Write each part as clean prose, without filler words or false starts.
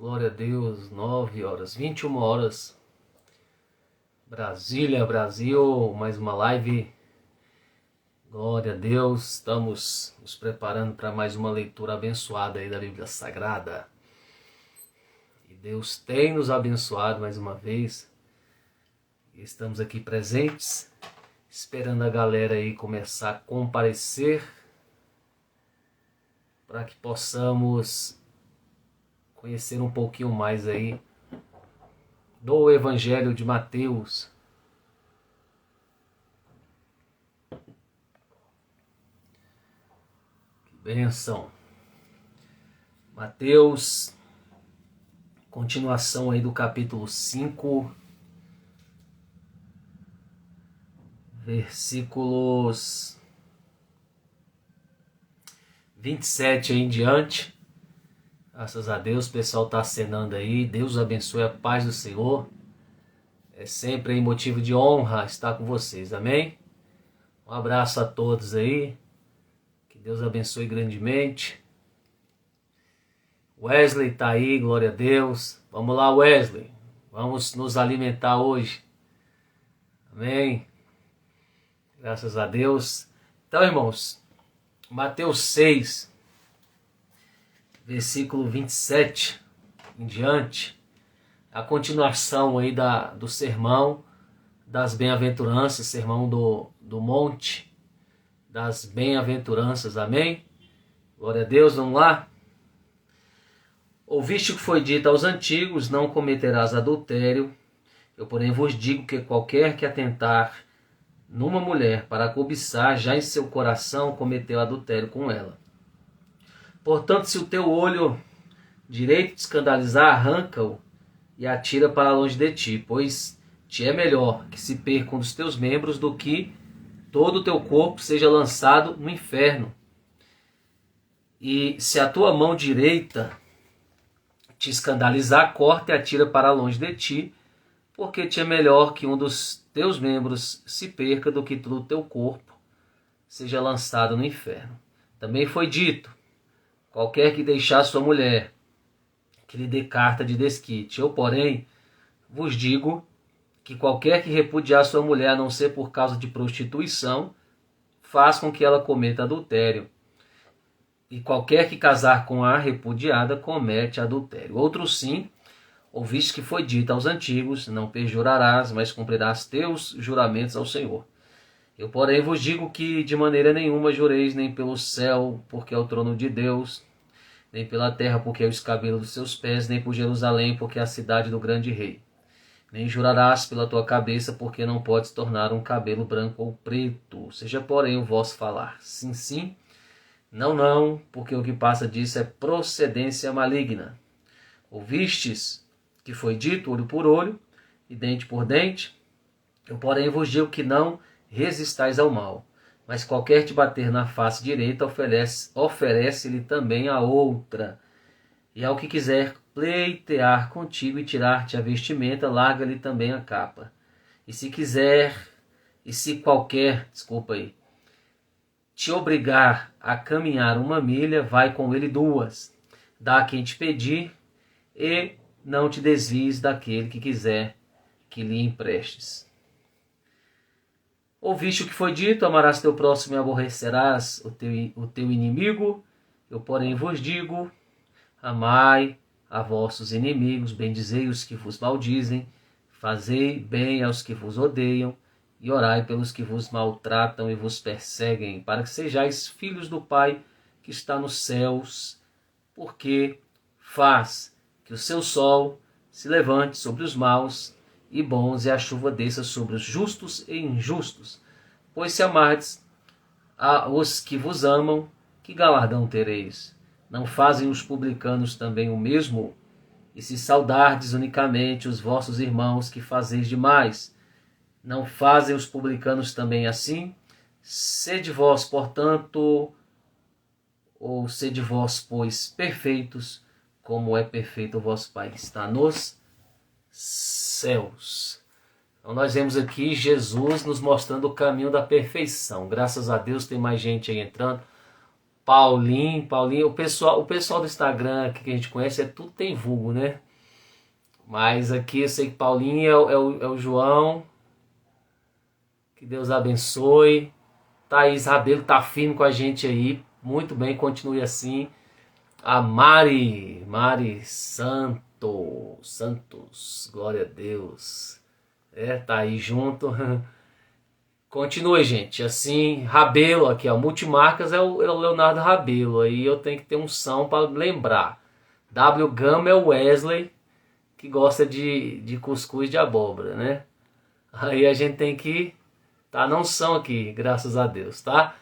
Glória a Deus, 9 horas, 21 horas. Brasília, Brasil, mais uma live. Glória a Deus, estamos nos preparando para mais uma leitura abençoada aí da Bíblia Sagrada. E Deus tem nos abençoado mais uma vez. E estamos aqui presentes, esperando a galera aí começar a comparecer, para que possamos conhecer um pouquinho mais aí do Evangelho de Mateus. Que bênção! Mateus, continuação aí do capítulo 5, versículos 27 aí em diante. Graças a Deus, o pessoal está acenando aí. Deus abençoe, a paz do Senhor. É sempre aí motivo de honra estar com vocês, amém? Um abraço a todos aí. Que Deus abençoe grandemente. Wesley está aí, glória a Deus. Vamos lá, Wesley. Vamos nos alimentar hoje. Amém? Graças a Deus. Então, irmãos, Mateus 6, versículo 27 em diante, a continuação aí do sermão das bem-aventuranças, sermão do monte das bem-aventuranças, amém? Glória a Deus, vamos lá? Ouviste o que foi dito aos antigos, não cometerás adultério. Eu, porém, vos digo que qualquer que atentar numa mulher para cobiçar, já em seu coração cometeu adultério com ela. Portanto, se o teu olho direito te escandalizar, arranca-o e atira para longe de ti, pois te é melhor que se perca um dos teus membros do que todo o teu corpo seja lançado no inferno. E se a tua mão direita te escandalizar, corta e atira para longe de ti, porque te é melhor que um dos teus membros se perca do que todo o teu corpo seja lançado no inferno. Também foi dito: qualquer que deixar sua mulher, que lhe dê carta de desquite. Eu, porém, vos digo que qualquer que repudiar sua mulher, a não ser por causa de prostituição, faz com que ela cometa adultério. E qualquer que casar com a repudiada, comete adultério. Outro sim, ouviste que foi dito aos antigos: não perjurarás, mas cumprirás teus juramentos ao Senhor. Eu, porém, vos digo que de maneira nenhuma jureis, nem pelo céu, porque é o trono de Deus, nem pela terra, porque é o escabelo dos seus pés, nem por Jerusalém, porque é a cidade do grande rei. Nem jurarás pela tua cabeça, porque não podes tornar um cabelo branco ou preto. Seja, porém, o vosso falar sim, sim, não, não, porque o que passa disso é procedência maligna. Ouvistes que foi dito olho por olho e dente por dente? Eu, porém, vos digo que não resistais ao mal. Mas qualquer te bater na face direita, oferece-lhe também a outra. E ao que quiser pleitear contigo e tirar-te a vestimenta, larga-lhe também a capa. E se qualquer, te obrigar a caminhar 1 milha, vai com ele 2. Dá a quem te pedir, e não te desvies daquele que quiser que lhe emprestes. Ouviste o que foi dito: amarás teu próximo e aborrecerás o teu inimigo. Eu, porém, vos digo: amai a vossos inimigos, bendizei os que vos maldizem, fazei bem aos que vos odeiam, e orai pelos que vos maltratam e vos perseguem, para que sejais filhos do Pai que está nos céus, porque faz que o seu sol se levante sobre os maus e bons, e a chuva desça sobre os justos e injustos. Pois se amardes os que vos amam, que galardão tereis? Não fazem os publicanos também o mesmo? E se saudardes unicamente os vossos irmãos, que fazeis demais? Não fazem os publicanos também assim? Sede vós, portanto, pois, perfeitos, como é perfeito o vosso Pai que está nos céus. Então nós vemos aqui Jesus nos mostrando o caminho da perfeição. Graças a Deus tem mais gente aí entrando. Paulinho, o pessoal do Instagram aqui que a gente conhece, tudo tem vulgo, né? Mas aqui eu sei que Paulinho é o João, que Deus abençoe. Thaís Rabelo tá firme com a gente aí, muito bem, continue assim. A Mari Santos, glória a Deus. Tá aí junto. Continue, gente. Assim, Rabelo aqui, ó. Multimarcas é o Leonardo Rabelo. Aí eu tenho que ter um som para lembrar. W Gama é o Wesley, que gosta de cuscuz de abóbora, né? Aí a gente tem que tá não são aqui, graças a Deus, tá?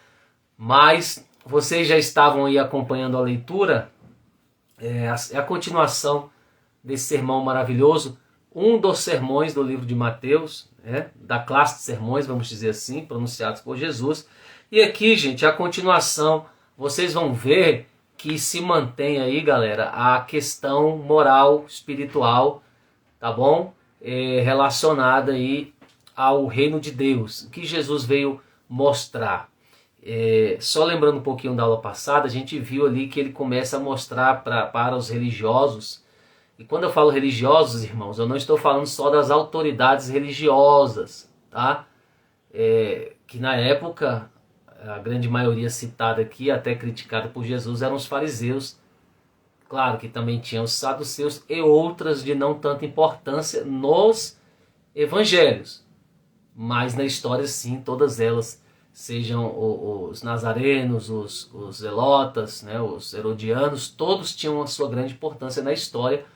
Mas vocês já estavam aí acompanhando a leitura. É a continuação desse sermão maravilhoso. Um dos sermões do livro de Mateus, da classe de sermões, vamos dizer assim, pronunciados por Jesus. E aqui, gente, a continuação, vocês vão ver que se mantém aí, galera, a questão moral, espiritual, tá bom? Relacionada aí ao reino de Deus, o que Jesus veio mostrar. Só lembrando um pouquinho da aula passada, a gente viu ali que ele começa a mostrar para os religiosos. E quando eu falo religiosos, irmãos, eu não estou falando só das autoridades religiosas, tá? Que na época, a grande maioria citada aqui, até criticada por Jesus, eram os fariseus. Claro que também tinham os saduceus e outras de não tanta importância nos evangelhos. Mas na história, sim, todas elas, sejam os nazarenos, os zelotas, né, os herodianos, todos tinham a sua grande importância na história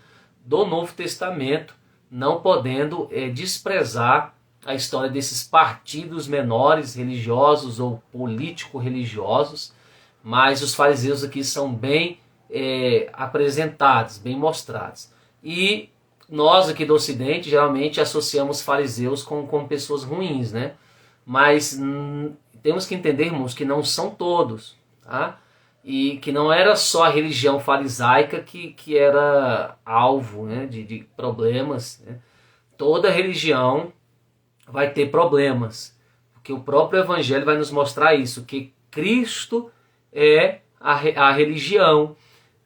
do Novo Testamento, não podendo desprezar a história desses partidos menores religiosos ou político-religiosos, mas os fariseus aqui são bem apresentados, bem mostrados. E nós aqui do Ocidente geralmente associamos fariseus com pessoas ruins, né? Mas temos que entender, irmãos, que não são todos, tá? E que não era só a religião farisaica que era alvo, né, de problemas, né? Toda religião vai ter problemas, porque o próprio Evangelho vai nos mostrar isso, que Cristo é a religião,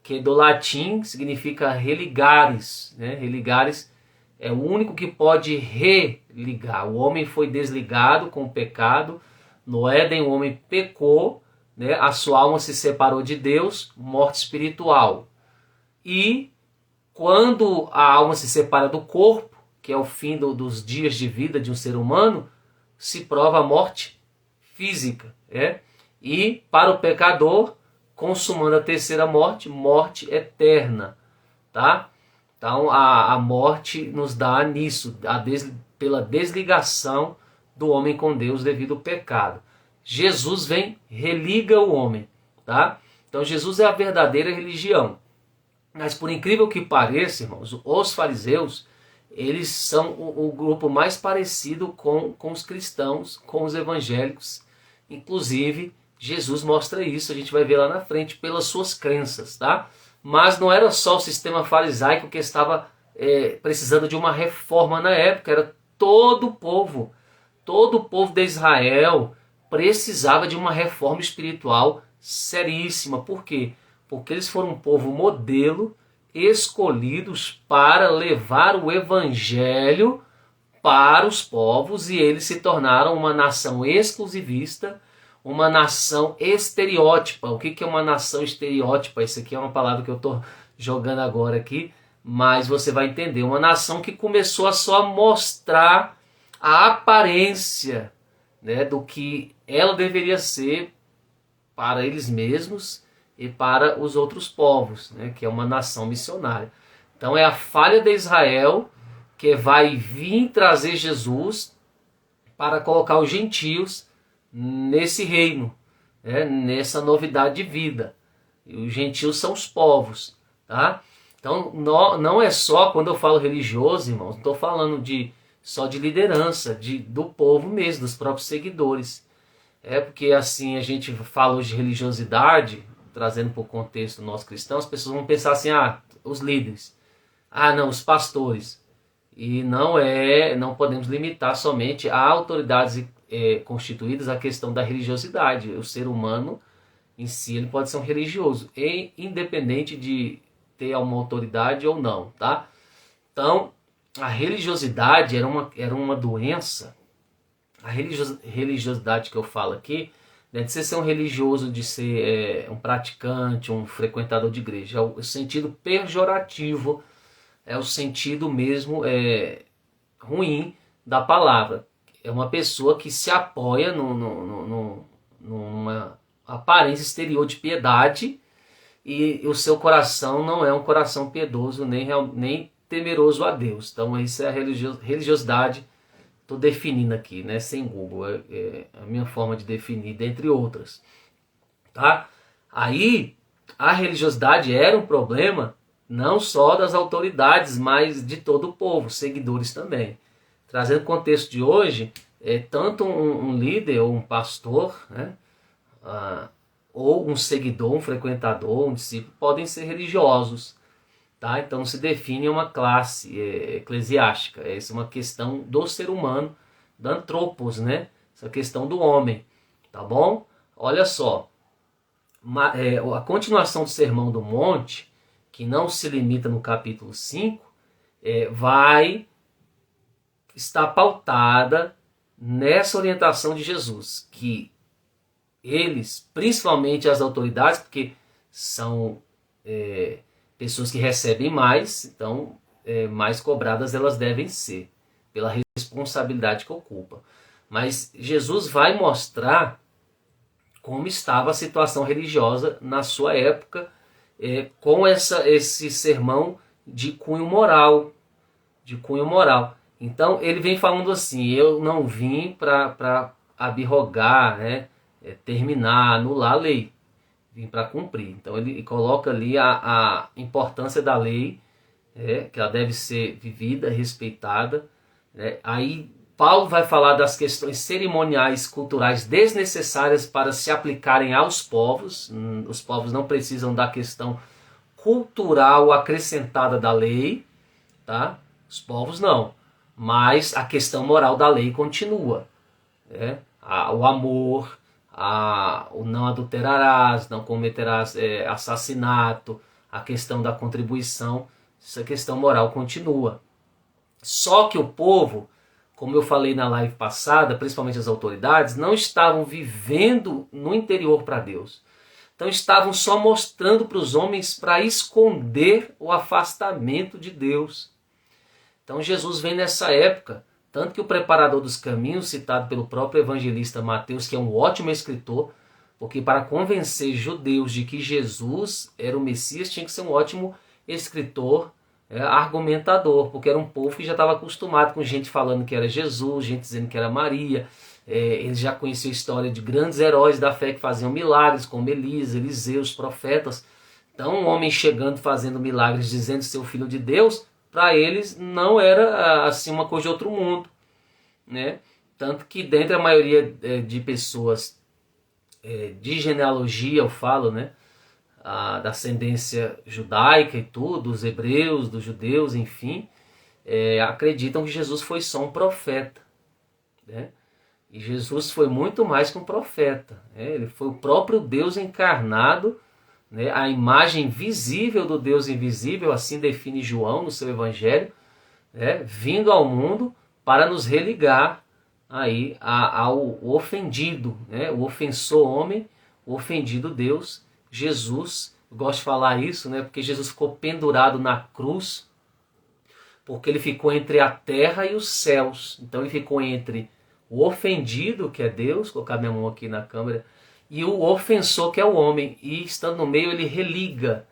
que do latim significa religares, né? Religares é o único que pode religar. O homem foi desligado com o pecado. No Éden o homem pecou, né? A sua alma se separou de Deus, morte espiritual. E quando a alma se separa do corpo, que é o fim dos dias de vida de um ser humano, se prova a morte física. E para o pecador, consumando a terceira morte, morte eterna. Tá? Então a morte nos dá nisso, pela desligação do homem com Deus devido ao pecado. Jesus vem, religa o homem. Tá? Então Jesus é a verdadeira religião. Mas por incrível que pareça, irmãos, os fariseus, eles são o grupo mais parecido com os cristãos, com os evangélicos. Inclusive, Jesus mostra isso, a gente vai ver lá na frente, pelas suas crenças, tá? Mas não era só o sistema farisaico que estava precisando de uma reforma na época, era todo o povo de Israel precisava de uma reforma espiritual seríssima. Por quê? Porque eles foram um povo modelo, escolhidos para levar o evangelho para os povos, e eles se tornaram uma nação exclusivista, uma nação estereótipa. O que é uma nação estereótipa? Isso aqui é uma palavra que eu estou jogando agora aqui, mas você vai entender. Uma nação que começou a só mostrar a aparência, né, do que ela deveria ser para eles mesmos e para os outros povos, né, que é uma nação missionária. Então é a falha de Israel que vai vir trazer Jesus para colocar os gentios nesse reino, nessa novidade de vida. E os gentios são os povos. Tá? Então não é só, quando eu falo religioso, irmãos, não estou falando só de liderança, do povo mesmo, dos próprios seguidores. Porque assim a gente fala hoje de religiosidade, trazendo para o contexto nosso cristão, as pessoas vão pensar assim, os líderes, não, os pastores. E não podemos limitar somente a autoridades constituídas a questão da religiosidade. O ser humano em si, ele pode ser um religioso, independente de ter uma autoridade ou não, tá? Então, a religiosidade era uma doença. A religiosidade que eu falo aqui, não é de você ser um religioso, de ser um praticante, um frequentador de igreja. É o sentido pejorativo, é o sentido mesmo ruim da palavra. É uma pessoa que se apoia numa aparência exterior de piedade e o seu coração não é um coração piedoso nem temeroso a Deus. Então isso é a religiosidade. Estou definindo aqui, né, sem Google, é a minha forma de definir, dentre outras. Tá? Aí a religiosidade era um problema não só das autoridades, mas de todo o povo, seguidores também. Trazendo o contexto de hoje, tanto um líder ou um pastor, né, ou um seguidor, um frequentador, um discípulo, podem ser religiosos. Tá? Então se define uma classe eclesiástica. Essa é uma questão do ser humano, da antropos, né? Essa questão do homem. Tá bom? Olha só. A continuação do Sermão do Monte, que não se limita no capítulo 5, vai estar pautada nessa orientação de Jesus, que eles, principalmente as autoridades, porque são pessoas que recebem mais, então mais cobradas elas devem ser, pela responsabilidade que ocupam. Mas Jesus vai mostrar como estava a situação religiosa na sua época, com esse sermão de cunho moral. Então ele vem falando assim: eu não vim para abrogar, né, terminar, anular a lei, vim para cumprir. Então ele coloca ali a importância da lei, que ela deve ser vivida, respeitada. Aí Paulo vai falar das questões cerimoniais, culturais desnecessárias para se aplicarem aos povos. Os povos não precisam da questão cultural acrescentada da lei, tá? Os povos não. Mas a questão moral da lei continua. O amor, o não adulterarás, não cometerás assassinato, a questão da contribuição, essa questão moral continua. Só que o povo, como eu falei na live passada, principalmente as autoridades, não estavam vivendo no interior para Deus. Então estavam só mostrando para os homens para esconder o afastamento de Deus. Então Jesus vem nessa época, tanto que o preparador dos caminhos, citado pelo próprio evangelista Mateus, que é um ótimo escritor, porque para convencer judeus de que Jesus era o Messias, tinha que ser um ótimo escritor, argumentador, porque era um povo que já estava acostumado com gente falando que era Jesus, gente dizendo que era Maria. Eles já conheciam a história de grandes heróis da fé que faziam milagres, como Elias, Eliseu, os profetas. Então um homem chegando fazendo milagres, dizendo ser o filho de Deus, para eles não era assim uma coisa de outro mundo, né? Tanto que dentre a maioria de pessoas de genealogia, eu falo, né, da ascendência judaica e tudo, dos hebreus, dos judeus, enfim, acreditam que Jesus foi só um profeta, né? E Jesus foi muito mais que um profeta, né? Ele foi o próprio Deus encarnado, né? A imagem visível do Deus invisível, assim define João no seu evangelho, né? Vindo ao mundo para nos religar aí ao ofendido, né? O ofensor homem, o ofendido Deus, Jesus. Eu gosto de falar isso, né? Porque Jesus ficou pendurado na cruz, porque ele ficou entre a terra e os céus. Então ele ficou entre o ofendido, que é Deus, vou colocar minha mão aqui na câmera, e o ofensor, que é o homem, e estando no meio ele religa.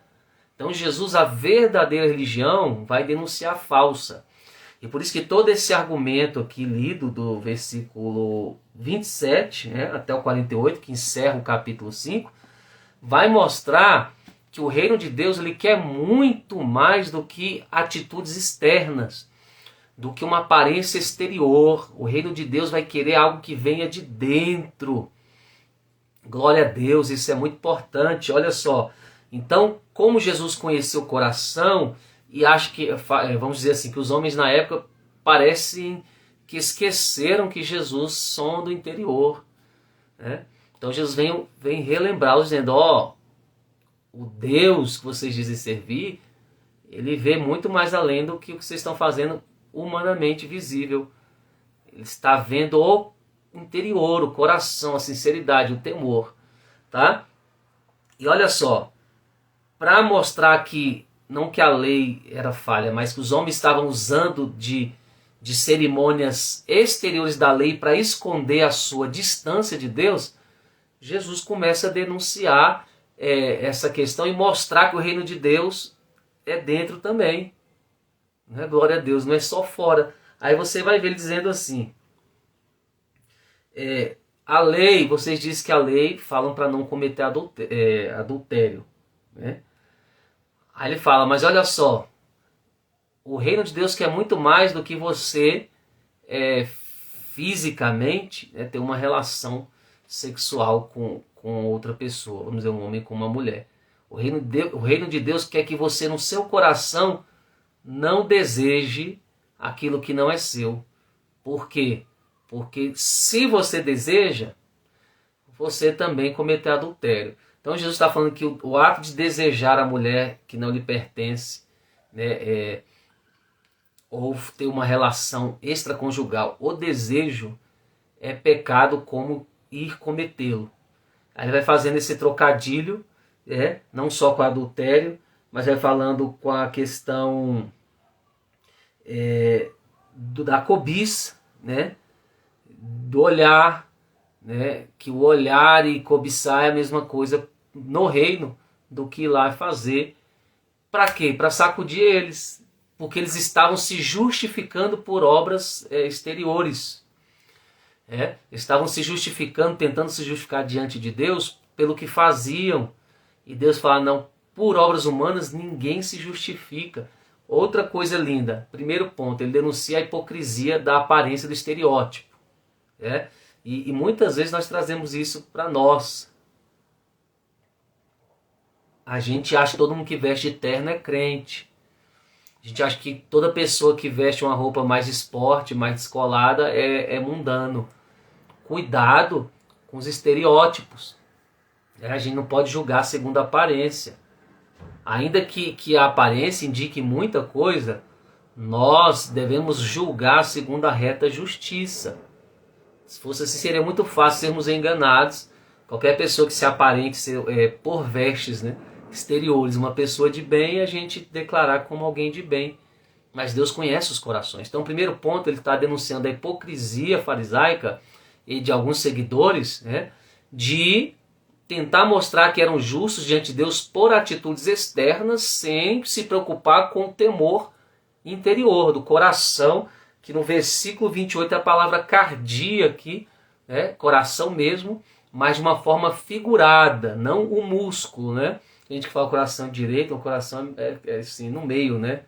Então Jesus, a verdadeira religião, vai denunciar a falsa. E por isso que todo esse argumento aqui lido do versículo 27, né, até o 48, que encerra o capítulo 5, vai mostrar que o reino de Deus ele quer muito mais do que atitudes externas, do que uma aparência exterior. O reino de Deus vai querer algo que venha de dentro. Glória a Deus, isso é muito importante. Olha só, então, como Jesus conheceu o coração, e acho que, vamos dizer assim, que os homens na época parecem que esqueceram que Jesus sonda o interior, né? Então Jesus vem relembrar, dizendo, ó, o Deus que vocês dizem servir, ele vê muito mais além do que o que vocês estão fazendo humanamente visível. Ele está vendo o interior, o coração, a sinceridade, o temor, tá? E olha só, para mostrar que, não que a lei era falha, mas que os homens estavam usando de cerimônias exteriores da lei para esconder a sua distância de Deus, Jesus começa a denunciar essa questão e mostrar que o reino de Deus é dentro também. Né? Glória a Deus, não é só fora. Aí você vai ver ele dizendo assim, a lei, vocês dizem que a lei falam para não cometer adultério. Né? Aí ele fala, mas olha só, o reino de Deus quer muito mais do que você fisicamente ter uma relação sexual com outra pessoa, vamos dizer, um homem com uma mulher. O reino de Deus quer que você no seu coração não deseje aquilo que não é seu. Por quê? Porque se você deseja, você também cometeu adultério. Então Jesus está falando que o ato de desejar a mulher que não lhe pertence, né, ou ter uma relação extraconjugal, o desejo é pecado como ir cometê-lo. Aí ele vai fazendo esse trocadilho, não só com adultério, mas vai falando com a questão da cobiça, né? Do olhar, né? Que o olhar e cobiçar é a mesma coisa no reino do que ir lá fazer. Para quê? Para sacudir eles, porque eles estavam se justificando por obras exteriores. Estavam se justificando, tentando se justificar diante de Deus pelo que faziam. E Deus fala, não, por obras humanas ninguém se justifica. Outra coisa linda, primeiro ponto, ele denuncia a hipocrisia da aparência do estereótipo. E muitas vezes nós trazemos isso para nós. A gente acha que todo mundo que veste terno é crente. A gente acha que toda pessoa que veste uma roupa mais esporte, mais descolada é mundano. Cuidado com os estereótipos. A gente não pode julgar segundo a aparência. Ainda que a aparência indique muita coisa, nós devemos julgar segundo a reta justiça. Se fosse assim, seria muito fácil sermos enganados. Qualquer pessoa que se aparente por vestes, né, exteriores, uma pessoa de bem, a gente declarar como alguém de bem. Mas Deus conhece os corações. Então, o primeiro ponto, ele está denunciando a hipocrisia farisaica e de alguns seguidores, né, de tentar mostrar que eram justos diante de Deus por atitudes externas, sem se preocupar com o temor interior, do coração, que no versículo 28 é a palavra cardia aqui, né, coração mesmo, mas de uma forma figurada, não o músculo, né? A gente que fala coração direito, o coração é assim, no meio, né?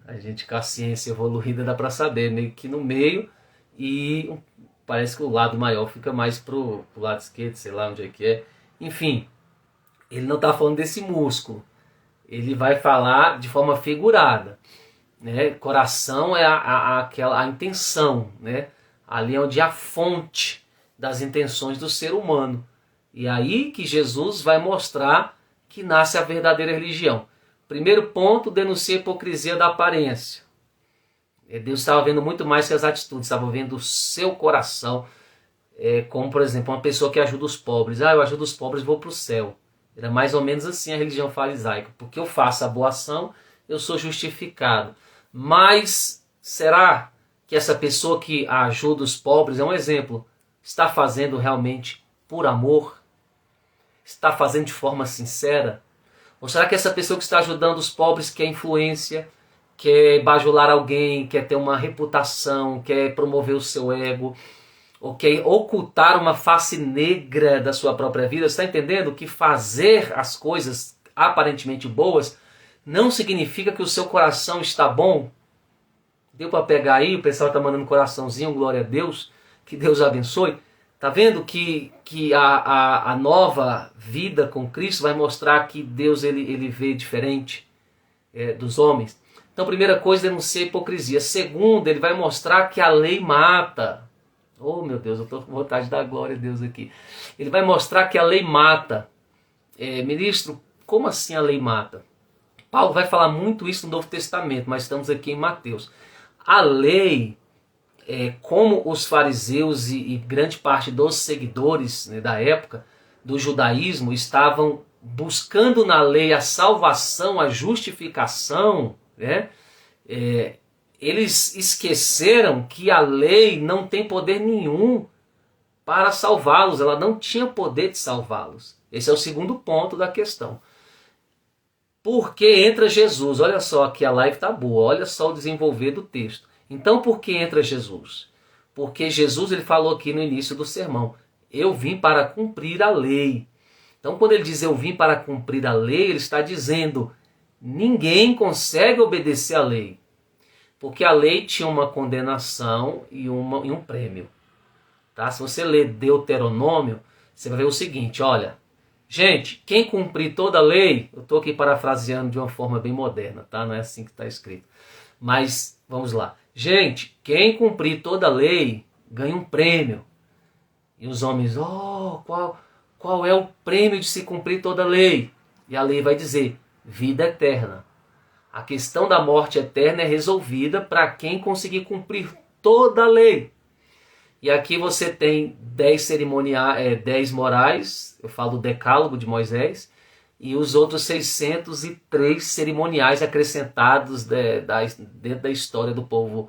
A gente com a ciência evoluída dá para saber, meio que no meio, e parece que o lado maior fica mais pro lado esquerdo, sei lá onde é que é. Enfim, ele não está falando desse músculo, ele vai falar de forma figurada. Né? Coração é a intenção, né? Ali é onde é a fonte das intenções do ser humano. E aí que Jesus vai mostrar que nasce a verdadeira religião. Primeiro ponto, denuncia a hipocrisia da aparência. Deus estava vendo muito mais que as atitudes, estava vendo o seu coração. Como, por exemplo, uma pessoa que ajuda os pobres. Eu ajudo os pobres e vou para o céu. Era mais ou menos assim a religião farisaica. Porque eu faço a boa ação, eu sou justificado. Mas será que essa pessoa que ajuda os pobres, é um exemplo, está fazendo realmente por amor? Está fazendo de forma sincera? Ou será que essa pessoa que está ajudando os pobres quer influência, quer bajular alguém, quer ter uma reputação, quer promover o seu ego, ou quer ocultar uma face negra da sua própria vida? Você está entendendo que fazer as coisas aparentemente boas não significa que o seu coração está bom? Deu para pegar aí? O pessoal está mandando coraçãozinho, glória a Deus, que Deus abençoe. Está vendo que a nova vida com Cristo vai mostrar que Deus ele vê diferente dos homens? Então, primeira coisa, denuncia a hipocrisia. Segunda, ele vai mostrar que a lei mata. Oh, meu Deus, eu estou com vontade de dar glória a Deus aqui. Ele vai mostrar que a lei mata. Ministro, como assim a lei mata? Paulo vai falar muito isso no Novo Testamento, mas estamos aqui em Mateus. A lei, como os fariseus e grande parte dos seguidores, né, da época do judaísmo estavam buscando na lei a salvação, a justificação, né? Eles esqueceram que a lei não tem poder nenhum para salvá-los, ela não tinha poder de salvá-los. Esse é o segundo ponto da questão. Por que entra Jesus? Olha só, aqui a live está boa, olha só o desenvolver do texto. Então, por que entra Jesus? Porque Jesus, ele falou aqui no início do sermão, eu vim para cumprir a lei. Então, quando ele diz eu vim para cumprir a lei, ele está dizendo, ninguém consegue obedecer a lei. Porque a lei tinha uma condenação e um prêmio. Tá? Se você ler Deuteronômio, você vai ver o seguinte, olha, gente, quem cumprir toda a lei, eu estou aqui parafraseando de uma forma bem moderna, tá? Não é assim que está escrito. Mas, vamos lá. Gente, quem cumprir toda a lei, ganha um prêmio. E os homens, qual é o prêmio de se cumprir toda a lei? E a lei vai dizer, vida eterna. A questão da morte eterna é resolvida para quem conseguir cumprir toda a lei. E aqui você tem 10 morais, eu falo do decálogo de Moisés, e os outros 603 cerimoniais acrescentados dentro da história do povo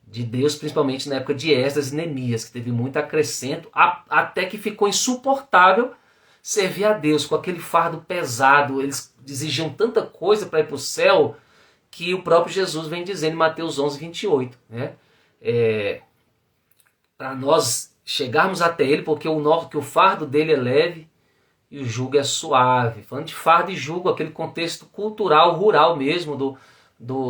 de Deus, principalmente na época de Esdras e Neemias, que teve muito acrescento, até que ficou insuportável servir a Deus com aquele fardo pesado. Eles exigiam tanta coisa para ir para o céu, que o próprio Jesus vem dizendo em Mateus 11, 28, né? Para nós chegarmos até ele, porque o fardo dele é leve e o jugo é suave. Falando de fardo e jugo, aquele contexto cultural, rural mesmo,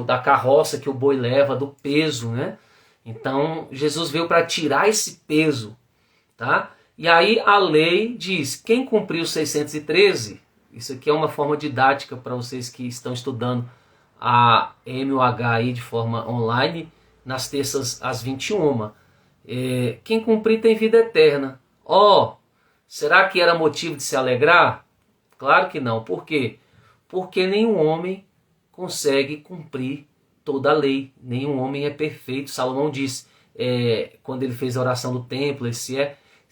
da carroça que o boi leva, do peso, né? Então, Jesus veio para tirar esse peso, tá? E aí a lei diz, quem cumpriu 613, isso aqui é uma forma didática para vocês que estão estudando a MUH aí de forma online, nas terças às 21. Quem cumprir tem vida eterna. Será que era motivo de se alegrar? Claro que não. Por quê? Porque nenhum homem consegue cumprir toda a lei. Nenhum homem é perfeito. Salomão disse, quando ele fez a oração do templo,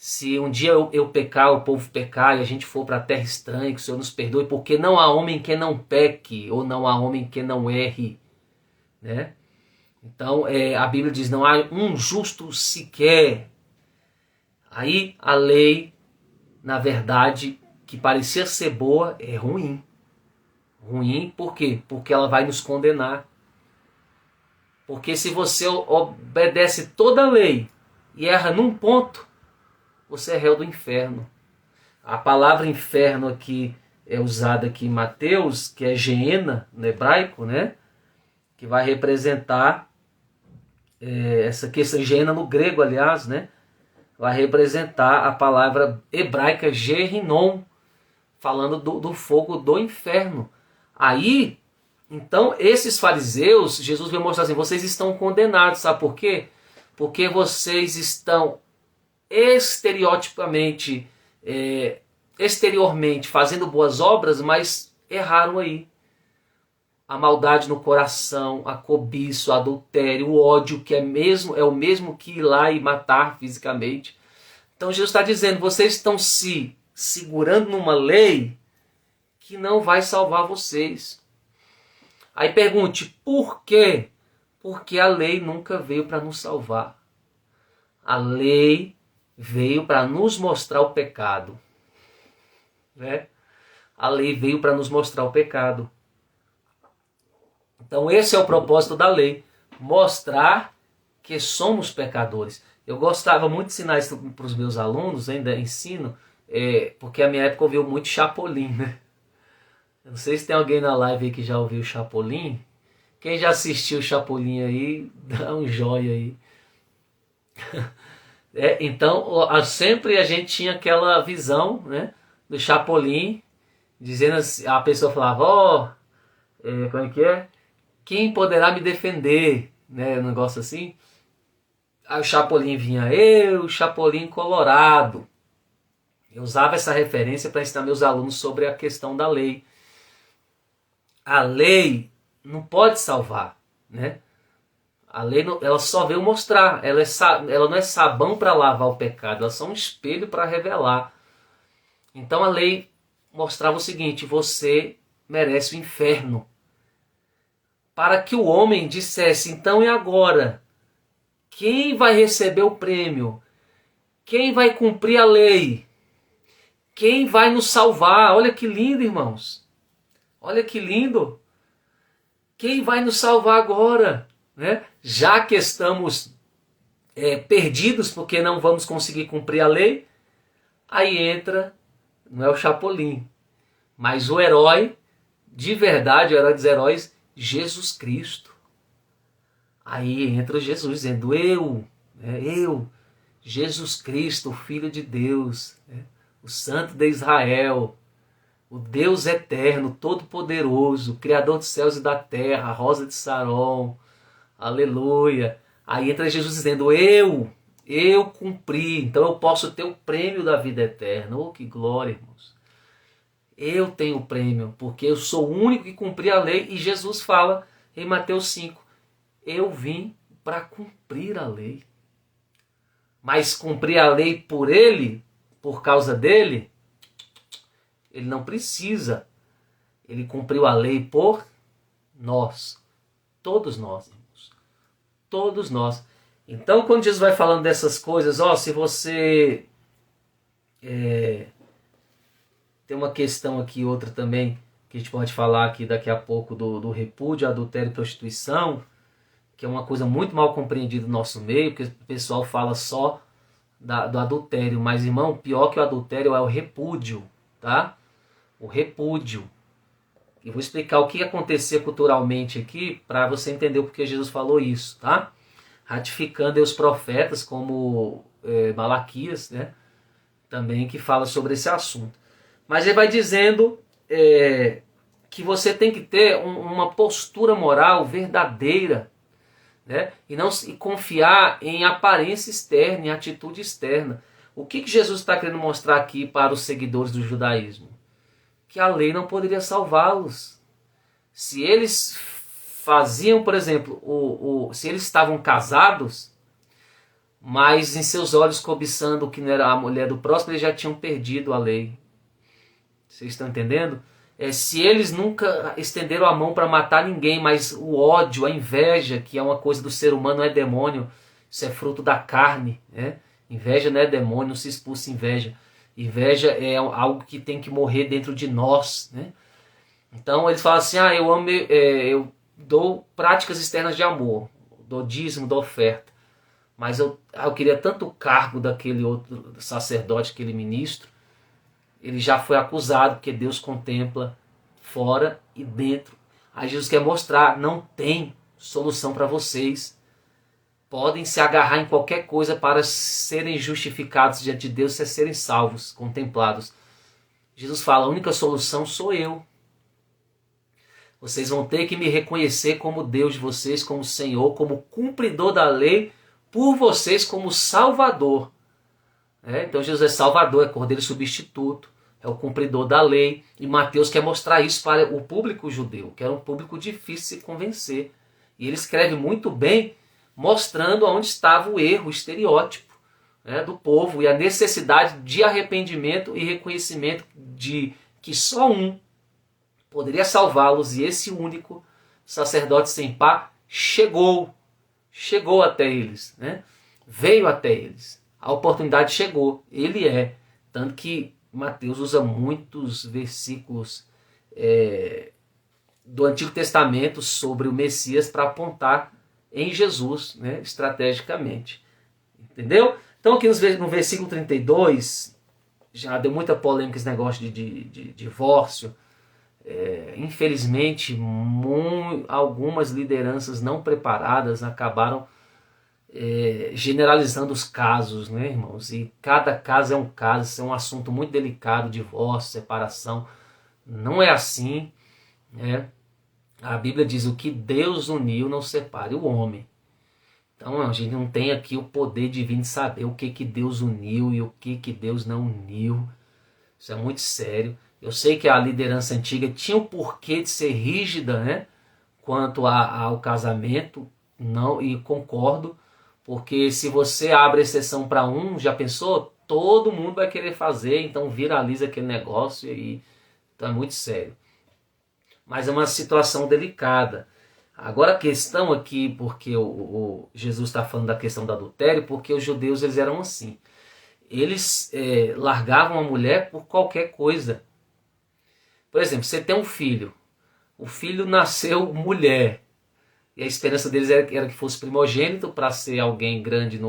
se um dia eu pecar, o povo pecar, e a gente for para a terra estranha, que o Senhor nos perdoe, porque não há homem que não peque, ou não há homem que não erre, né? Então, a Bíblia diz, não há um justo sequer. Aí a lei, na verdade, que parecia ser boa, é ruim. Ruim por quê? Porque ela vai nos condenar. Porque se você obedece toda a lei e erra num ponto, você é réu do inferno. A palavra inferno aqui é usada aqui em Mateus, que é Geena, no hebraico, né? Que vai representar essa questão, Geena no grego, aliás, né? Vai representar a palavra hebraica Gehinom, falando do fogo do inferno. Aí, então, esses fariseus, Jesus veio mostrar assim, vocês estão condenados, sabe por quê? Porque vocês estão exteriormente fazendo boas obras, mas erraram aí. A maldade no coração, a cobiça, o adultério, o ódio, que é o mesmo que ir lá e matar fisicamente. Então Jesus está dizendo, vocês estão se segurando numa lei que não vai salvar vocês. Aí pergunte, por quê? Porque a lei nunca veio para nos salvar. A lei veio para nos mostrar o pecado. Né? A lei veio para nos mostrar o pecado. Então esse é o propósito da lei. Mostrar que somos pecadores. Eu gostava muito de ensinar isso para os meus alunos, ainda ensino, porque a minha época ouviu muito Chapolin, né? Eu não sei se tem alguém na live aí que já ouviu Chapolin. Quem já assistiu Chapolin aí, dá um joia aí. Então, sempre a gente tinha aquela visão, né, do Chapolin, dizendo assim, a pessoa falava, como é que é? Quem poderá me defender? Né, um negócio assim. Aí o Chapolin vinha, eu, Chapolin colorado. Eu usava essa referência para ensinar meus alunos sobre a questão da lei. A lei não pode salvar, né? A lei não, ela só veio mostrar, ela não é sabão para lavar o pecado, ela é só um espelho para revelar. Então a lei mostrava o seguinte: você merece o inferno. Para que o homem dissesse, então e agora? Quem vai receber o prêmio? Quem vai cumprir a lei? Quem vai nos salvar? Olha que lindo, irmãos. Olha que lindo. Quem vai nos salvar agora? Né? Já que estamos perdidos porque não vamos conseguir cumprir a lei, aí entra, não é o Chapolin, mas o herói de verdade, o herói dos heróis, Jesus Cristo. Aí entra Jesus dizendo, eu, Jesus Cristo, o Filho de Deus, o Santo de Israel, o Deus eterno, todo-poderoso, Criador dos céus e da terra, a Rosa de Saron, aleluia. Aí entra Jesus dizendo, eu cumpri, então eu posso ter o prêmio da vida eterna. Oh, que glória, irmãos. Eu tenho o prêmio, porque eu sou o único que cumpri a lei. E Jesus fala em Mateus 5, eu vim para cumprir a lei. Mas cumprir a lei por ele, por causa dele, ele não precisa. Ele cumpriu a lei por nós. Todos nós, irmãos. Todos nós. Então, quando Jesus vai falando dessas coisas, se você... tem uma questão aqui, outra também, que a gente pode falar aqui daqui a pouco do repúdio, adultério e prostituição, que é uma coisa muito mal compreendida no nosso meio, porque o pessoal fala só do adultério. Mas, irmão, pior que o adultério é o repúdio, tá? O repúdio. E vou explicar o que acontecia culturalmente aqui, para você entender o porquê Jesus falou isso, tá? Ratificando os profetas, como Malaquias, né? Também, que fala sobre esse assunto. Mas ele vai dizendo que você tem que ter uma postura moral verdadeira, né? E confiar em aparência externa, em atitude externa. O que Jesus está querendo mostrar aqui para os seguidores do judaísmo? Que a lei não poderia salvá-los. Se eles faziam, por exemplo, se eles estavam casados, mas em seus olhos cobiçando o que não era a mulher do próximo, eles já tinham perdido a lei. Vocês estão entendendo? Se eles nunca estenderam a mão para matar ninguém, mas o ódio, a inveja, que é uma coisa do ser humano, não é demônio, isso é fruto da carne, né? Inveja não é demônio, não se expulsa inveja. Inveja é algo que tem que morrer dentro de nós, né? Então eles falam assim, eu amo, eu dou práticas externas de amor, dou dízimo, dou oferta, mas eu queria tanto o cargo daquele outro sacerdote, aquele ministro. Ele já foi acusado, porque Deus contempla fora e dentro. Aí Jesus quer mostrar, não tem solução para vocês. Podem se agarrar em qualquer coisa para serem justificados diante de Deus, e serem salvos, contemplados. Jesus fala, a única solução sou eu. Vocês vão ter que me reconhecer como Deus de vocês, como Senhor, como cumpridor da lei, por vocês como Salvador. Então Jesus é Salvador, é Cordeiro substituto, é o cumpridor da lei. E Mateus quer mostrar isso para o público judeu, que era um público difícil de se convencer. E ele escreve muito bem, mostrando onde estava o erro, o estereótipo do povo e a necessidade de arrependimento e reconhecimento de que só um poderia salvá-los, e esse único sacerdote sem par chegou até eles, né? Veio até eles. A oportunidade chegou, ele é. Tanto que Mateus usa muitos versículos do Antigo Testamento sobre o Messias para apontar em Jesus, né, estrategicamente. Entendeu? Então aqui no versículo 32, já deu muita polêmica esse negócio de divórcio. Infelizmente, algumas lideranças não preparadas acabaram generalizando os casos, né, irmãos? E cada caso é um caso, isso é um assunto muito delicado, divórcio, separação. Não é assim, né? A Bíblia diz, o que Deus uniu não separe o homem. Então a gente não tem aqui o poder divino de saber o que Deus uniu e o que Deus não uniu. Isso é muito sério. Eu sei que a liderança antiga tinha o porquê de ser rígida, né, quanto ao casamento, não, e concordo, porque se você abre exceção para um, já pensou? Todo mundo vai querer fazer, então viraliza aquele negócio e então é muito sério. Mas é uma situação delicada. Agora a questão aqui, porque o Jesus está falando da questão do adultério, porque os judeus eles eram assim. Eles largavam a mulher por qualquer coisa. Por exemplo, você tem um filho. O filho nasceu mulher. E a esperança deles era que fosse primogênito para ser alguém grande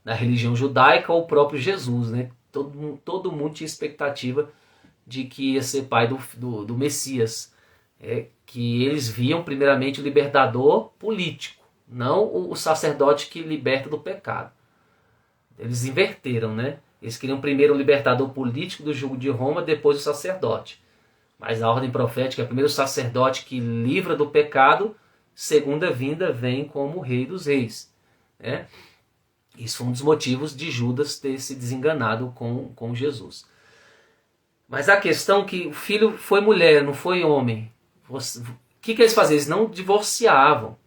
na religião judaica ou o próprio Jesus. Né? Todo mundo tinha expectativa de que ia ser pai do Messias. Que eles viam primeiramente o libertador político, não o sacerdote que liberta do pecado. Eles inverteram, né? Eles queriam primeiro o libertador político do jugo de Roma, depois o sacerdote. Mas a ordem profética é primeiro o sacerdote que livra do pecado, segunda vinda vem como o rei dos reis. Né? Isso foi um dos motivos de Judas ter se desenganado com Jesus. Mas a questão é que o filho foi mulher, não foi homem. O que eles faziam? Eles não divorciavam.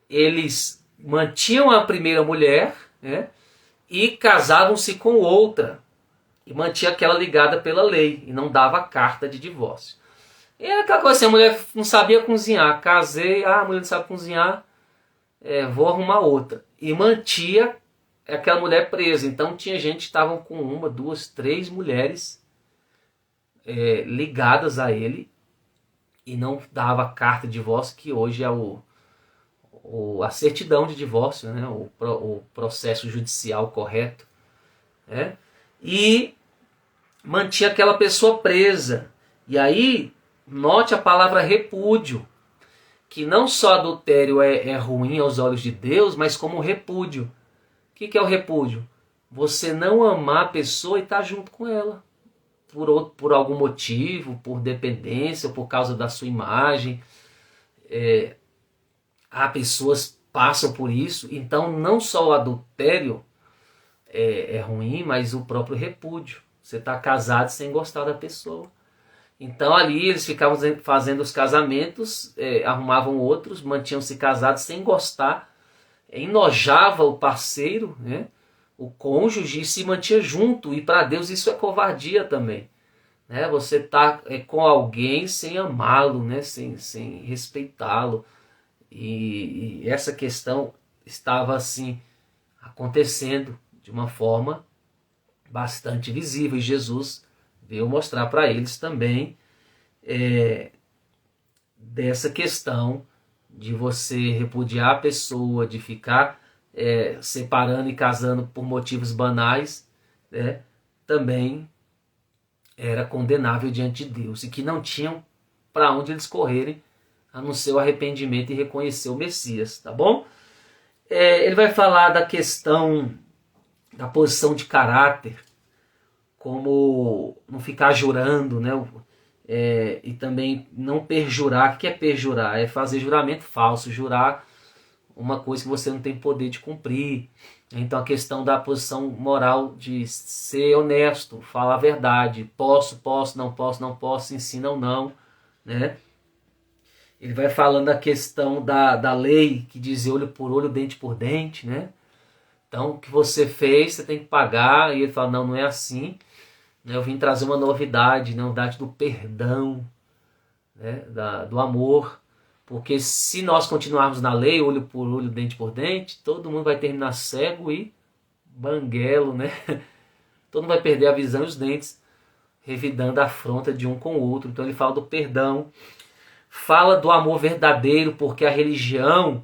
Eles mantinham a primeira mulher, né, e casavam-se com outra. E mantinha aquela ligada pela lei. E não dava carta de divórcio. E era aquela coisa assim, a mulher não sabia cozinhar. Casei, a mulher não sabe cozinhar, vou arrumar outra. E mantinha aquela mulher presa. Então tinha gente que estavam com uma, duas, três mulheres ligadas a ele. E não dava carta de divórcio, que hoje é a certidão de divórcio, né? o processo judicial correto. Né? E mantinha aquela pessoa presa. E aí, note a palavra repúdio, que não só adultério é ruim aos olhos de Deus, mas como repúdio. O que é o repúdio? Você não amar a pessoa e estar junto com ela. Por algum motivo, por dependência, por causa da sua imagem. Pessoas passam por isso. Então não só o adultério é ruim, mas o próprio repúdio. Você está casado sem gostar da pessoa. Então ali eles ficavam fazendo os casamentos, arrumavam outros, mantinham-se casados sem gostar, enojava o parceiro, né? O cônjuge, e se mantinha junto. E para Deus isso é covardia também. Né? Você está com alguém sem amá-lo, né? sem respeitá-lo. E essa questão estava assim acontecendo de uma forma bastante visível. E Jesus veio mostrar para eles também dessa questão de você repudiar a pessoa, de ficar separando e casando por motivos banais, né? Também era condenável diante de Deus, e que não tinham para onde eles correrem, a não ser o arrependimento e reconhecer o Messias, tá bom? Ele vai falar da questão da posição de caráter, como não ficar jurando, né? E também não perjurar. O que é perjurar? É fazer juramento falso, jurar uma coisa que você não tem poder de cumprir. Então a questão da posição moral de ser honesto, falar a verdade, posso, não posso, sim, sim, não, né? Ele vai falando a questão da lei, que diz olho por olho, dente por dente, né? Então o que você fez, você tem que pagar. E ele fala, não é assim. Eu vim trazer uma novidade, novidade do perdão, né? Do amor. Porque se nós continuarmos na lei, olho por olho, dente por dente, todo mundo vai terminar cego e banguelo, né? Todo mundo vai perder a visão e os dentes, revidando a afronta de um com o outro. Então ele fala do perdão, fala do amor verdadeiro, porque a religião,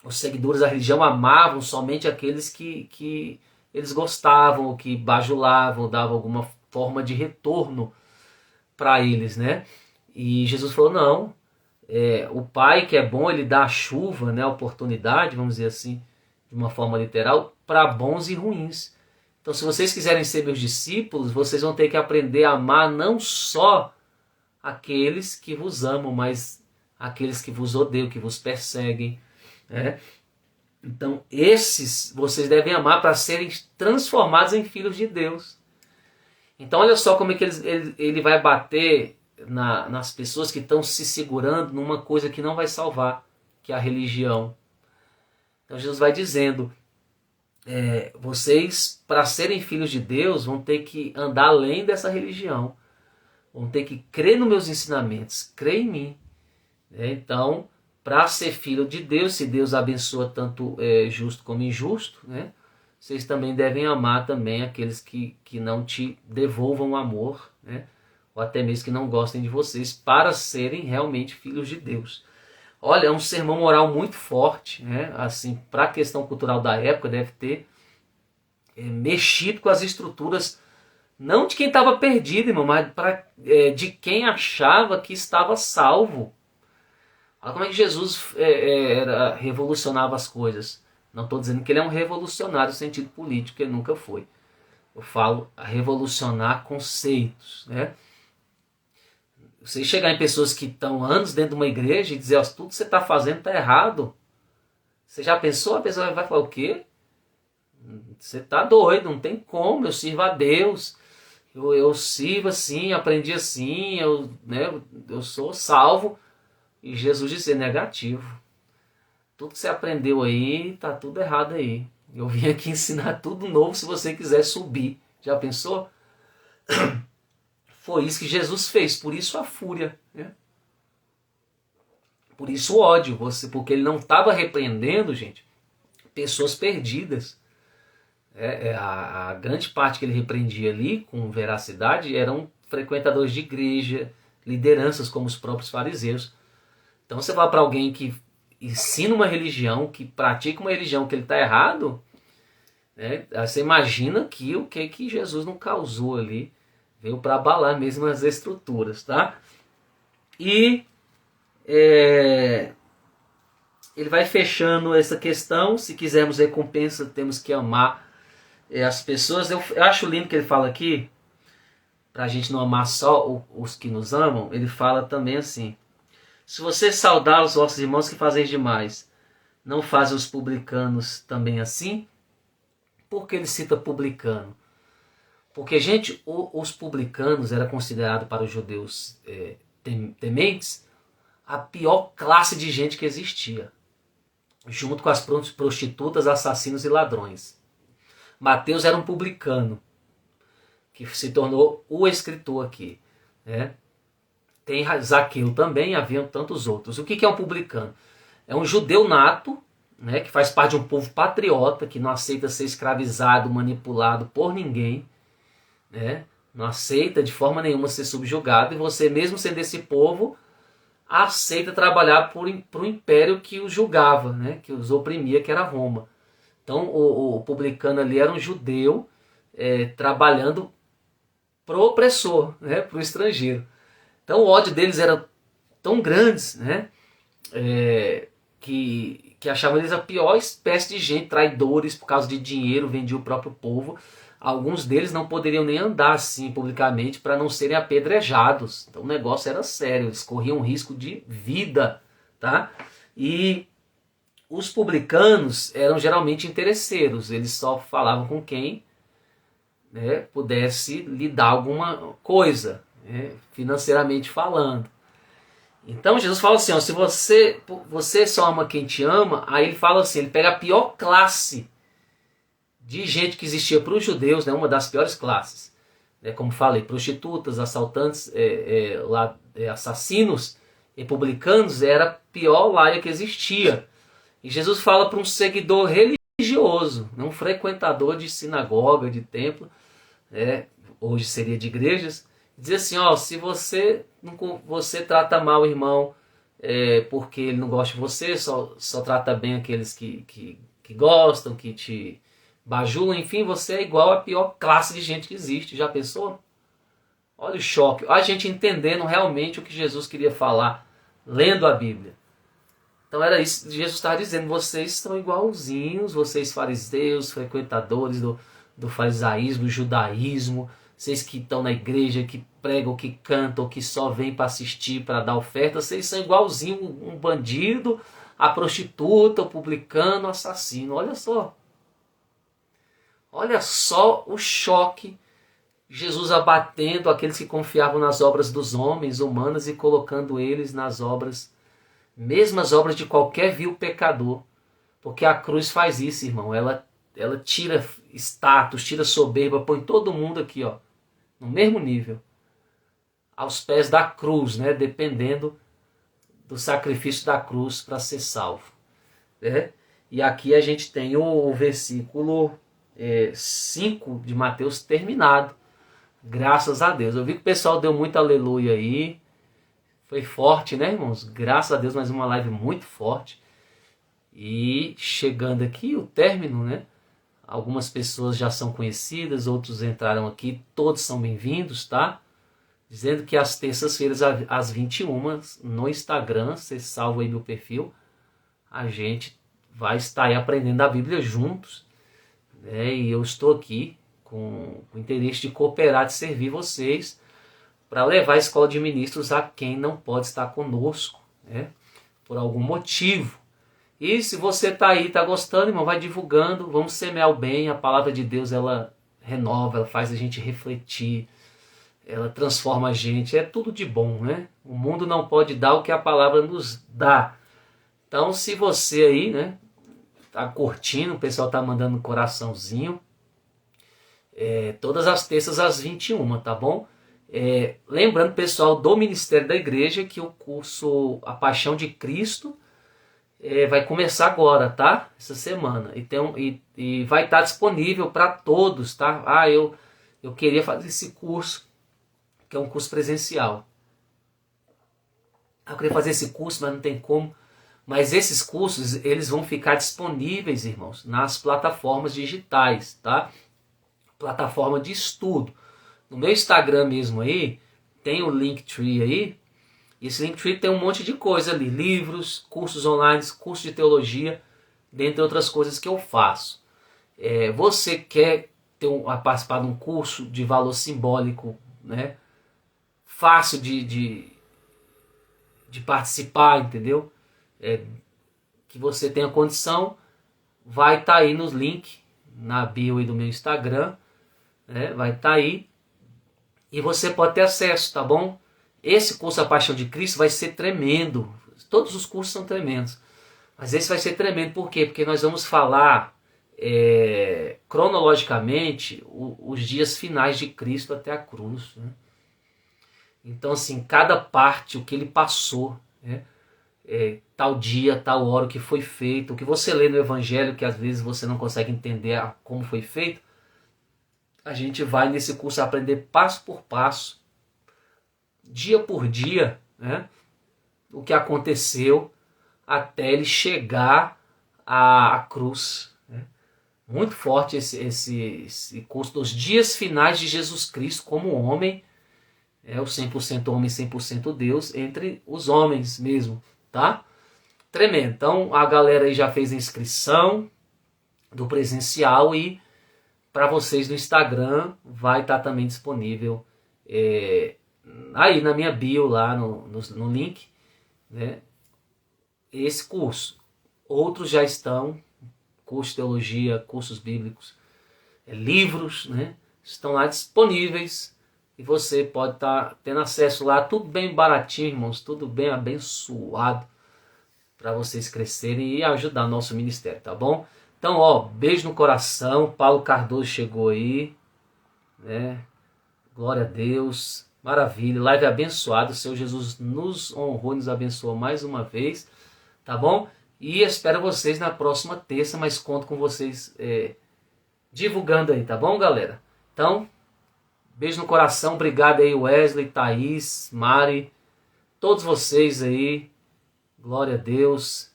os seguidores da religião amavam somente aqueles que eles gostavam, ou que bajulavam, davam alguma forma de retorno para eles, né? E Jesus falou, não, o pai que é bom, ele dá a chuva, né, a oportunidade, vamos dizer assim, de uma forma literal, para bons e ruins. Então se vocês quiserem ser meus discípulos, vocês vão ter que aprender a amar não só aqueles que vos amam, mas aqueles que vos odeiam, que vos perseguem, né? Então, esses vocês devem amar para serem transformados em filhos de Deus. Então, olha só como é que ele vai bater nas pessoas que estão se segurando numa coisa que não vai salvar, que é a religião. Então, Jesus vai dizendo, vocês, para serem filhos de Deus, vão ter que andar além dessa religião. Vão ter que crer nos meus ensinamentos, crer em mim. Então, para ser filho de Deus, se Deus abençoa tanto justo como injusto, né? Vocês também devem amar também aqueles que não te devolvam amor, né? Ou até mesmo que não gostem de vocês, para serem realmente filhos de Deus. Olha, é um sermão moral muito forte, né? Assim, para a questão cultural da época, deve ter mexido com as estruturas, não de quem estava perdido, irmão, mas de quem achava que estava salvo. Olha como é que Jesus revolucionava as coisas. Não estou dizendo que ele é um revolucionário no sentido político, ele nunca foi. Eu falo a revolucionar conceitos, né? Você chegar em pessoas que estão anos dentro de uma igreja e dizer, tudo que você está fazendo está errado. Você já pensou? A pessoa vai falar o quê? Você está doido, não tem como, eu sirvo a Deus. Eu sirvo assim, aprendi assim, eu sou salvo. E Jesus disse, negativo. Tudo que você aprendeu aí, está tudo errado aí. Eu vim aqui ensinar tudo novo se você quiser subir. Já pensou? Foi isso que Jesus fez, por isso a fúria, né? Por isso o ódio, porque ele não estava repreendendo, gente, pessoas perdidas. A grande parte que ele repreendia ali, com veracidade, eram frequentadores de igreja, lideranças como os próprios fariseus. Então você vai para alguém que ensina uma religião, que pratica uma religião que ele está errado, né? Você imagina o que Jesus não causou ali. Veio para abalar mesmo as estruturas, tá? E ele vai fechando essa questão. Se quisermos recompensa, temos que amar as pessoas. Eu acho lindo que ele fala aqui, para a gente não amar só os que nos amam. Ele fala também assim: se você saudar os vossos irmãos que fazem demais, não fazem os publicanos também assim? Por que ele cita publicano? Porque, gente, os publicanos era considerado para os judeus tementes a pior classe de gente que existia, junto com as prostitutas, assassinos e ladrões. Mateus era um publicano, que se tornou o escritor aqui, né? Tem Zaqueu também, haviam tantos outros. O que é um publicano? É um judeu nato, né, que faz parte de um povo patriota, que não aceita ser escravizado, manipulado por ninguém, né? Não aceita de forma nenhuma ser subjugado, e você, mesmo sendo esse povo, aceita trabalhar para o império que os julgava, né? Que os oprimia, que era Roma. Então o publicano ali era um judeu trabalhando pro opressor, né? Para o estrangeiro. Então o ódio deles era tão grande, né? Que achavam eles a pior espécie de gente, traidores, por causa de dinheiro, vendiam o próprio povo. Alguns deles não poderiam nem andar assim publicamente para não serem apedrejados. Então o negócio era sério, eles corriam risco de vida, tá? E os publicanos eram geralmente interesseiros, eles só falavam com quem, né, pudesse lhe dar alguma coisa, né, financeiramente falando. Então Jesus fala assim, se você só ama quem te ama, aí ele fala assim, ele pega a pior classe de gente que existia para os judeus, né, uma das piores classes, né, como falei, prostitutas, assaltantes, assassinos e publicanos, era a pior laia que existia. E Jesus fala para um seguidor religioso, um frequentador de sinagoga, de templo, hoje seria de igrejas, diz assim, se você trata mal o irmão porque ele não gosta de você, só trata bem aqueles que gostam, que te bajulam, enfim, você é igual à pior classe de gente que existe. Já pensou? Olha o choque. A gente entendendo realmente o que Jesus queria falar, lendo a Bíblia. Então era isso que Jesus estava dizendo. Vocês estão igualzinhos, vocês fariseus, frequentadores do farisaísmo, do judaísmo, vocês que estão na igreja, que pregam, que cantam, que só vêm para assistir, para dar oferta, vocês são igualzinho um bandido, a prostituta, o publicano, o assassino. Olha só. Olha só o choque. Jesus abatendo aqueles que confiavam nas obras dos homens, humanas, e colocando eles nas obras, mesmas obras de qualquer vil pecador. Porque a cruz faz isso, irmão. Ela tira status, tira soberba, põe todo mundo aqui, ó, no mesmo nível, aos pés da cruz, né? Dependendo do sacrifício da cruz para ser salvo, né? E aqui a gente tem o versículo 5 de Mateus terminado. Graças a Deus. Eu vi que o pessoal deu muito aleluia aí. Foi forte, né, irmãos? Graças a Deus, mais uma live muito forte. E chegando aqui o término, né? Algumas pessoas já são conhecidas, outros entraram aqui. Todos são bem-vindos, tá? Dizendo que às terças-feiras, às 21, no Instagram, você salva aí meu perfil, a gente vai estar aí aprendendo a Bíblia juntos, né? E eu estou aqui com o interesse de cooperar, de servir vocês, para levar a escola de ministros a quem não pode estar conosco, né? Por algum motivo. E se você está aí, está gostando, irmão, vai divulgando, vamos semear o bem. A palavra de Deus, ela renova, ela faz a gente refletir, ela transforma a gente, é tudo de bom, né? O mundo não pode dar o que a palavra nos dá. Então, se você aí, né, tá curtindo, o pessoal tá mandando um coraçãozinho, todas as terças às 21, tá bom? Lembrando, pessoal, do Ministério da Igreja, que o curso A Paixão de Cristo vai começar agora, tá? Essa semana. E vai estar disponível para todos, tá? Eu queria fazer esse curso, que é um curso presencial. Eu queria fazer esse curso, mas não tem como. Mas esses cursos, eles vão ficar disponíveis, irmãos, nas plataformas digitais, tá? Plataforma de estudo. No meu Instagram mesmo aí, tem o Linktree aí. Esse Linktree tem um monte de coisa ali. Livros, cursos online, cursos de teologia, dentre outras coisas que eu faço. Você quer participar de um curso de valor simbólico, né? Fácil de participar, entendeu? Que você tenha condição, vai estar aí nos links, na bio aí do meu Instagram, né? Vai estar aí e você pode ter acesso, tá bom? Esse curso A Paixão de Cristo vai ser tremendo. Todos os cursos são tremendos, mas esse vai ser tremendo. Por quê? Porque nós vamos falar cronologicamente os dias finais de Cristo até a cruz, né? Então, assim, cada parte, o que ele passou, né? Tal dia, tal hora, o que foi feito, o que você lê no Evangelho, que às vezes você não consegue entender como foi feito, a gente vai nesse curso aprender passo por passo, dia por dia, né? O que aconteceu até ele chegar à cruz, né? Muito forte esse curso dos dias finais de Jesus Cristo como homem, o 100% homem, 100% Deus, entre os homens mesmo, tá? Tremendo. Então a galera aí já fez a inscrição do presencial e para vocês no Instagram vai estar também disponível aí na minha bio lá no link, né? Esse curso. Outros já estão, curso de teologia, cursos bíblicos, livros, né? Estão lá disponíveis. E você pode estar tendo acesso lá, tudo bem baratinho, irmãos, tudo bem abençoado, para vocês crescerem e ajudar nosso ministério, tá bom? Então, beijo no coração. Paulo Cardoso chegou aí, né? Glória a Deus, maravilha, live abençoada. O Senhor Jesus nos honrou, nos abençoou mais uma vez, tá bom? E espero vocês na próxima terça, mas conto com vocês divulgando aí, tá bom, galera? Então, beijo no coração, obrigado aí Wesley, Thaís, Mari, todos vocês aí, glória a Deus,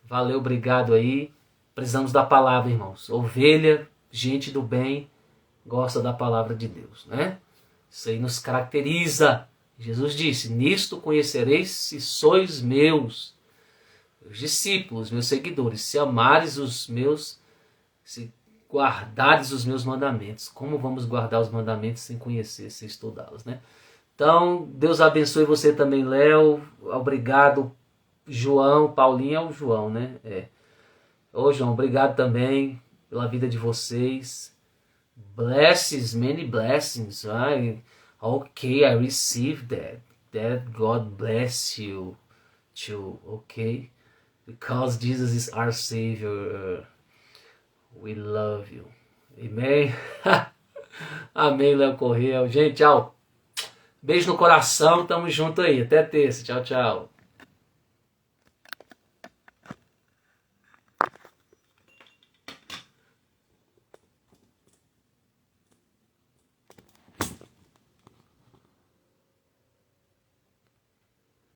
valeu, obrigado aí. Precisamos da palavra, irmãos. Ovelha, gente do bem, gosta da palavra de Deus, né? Isso aí nos caracteriza. Jesus disse, nisto conhecereis se sois meus discípulos, meus seguidores, se amares se guardares os meus mandamentos. Como vamos guardar os mandamentos sem conhecer, sem estudá-los, né? Então, Deus abençoe você também, Léo. Obrigado, João, Paulinho é o João, né? É. Ô João, obrigado também pela vida de vocês. Blessings, many blessings. Right? Okay, I received that. That God bless you too, okay? Because Jesus is our Savior. We love you. Amém? Amém, Léo Correia. Gente, tchau. Beijo no coração, tamo junto aí. Até terça. Tchau, tchau.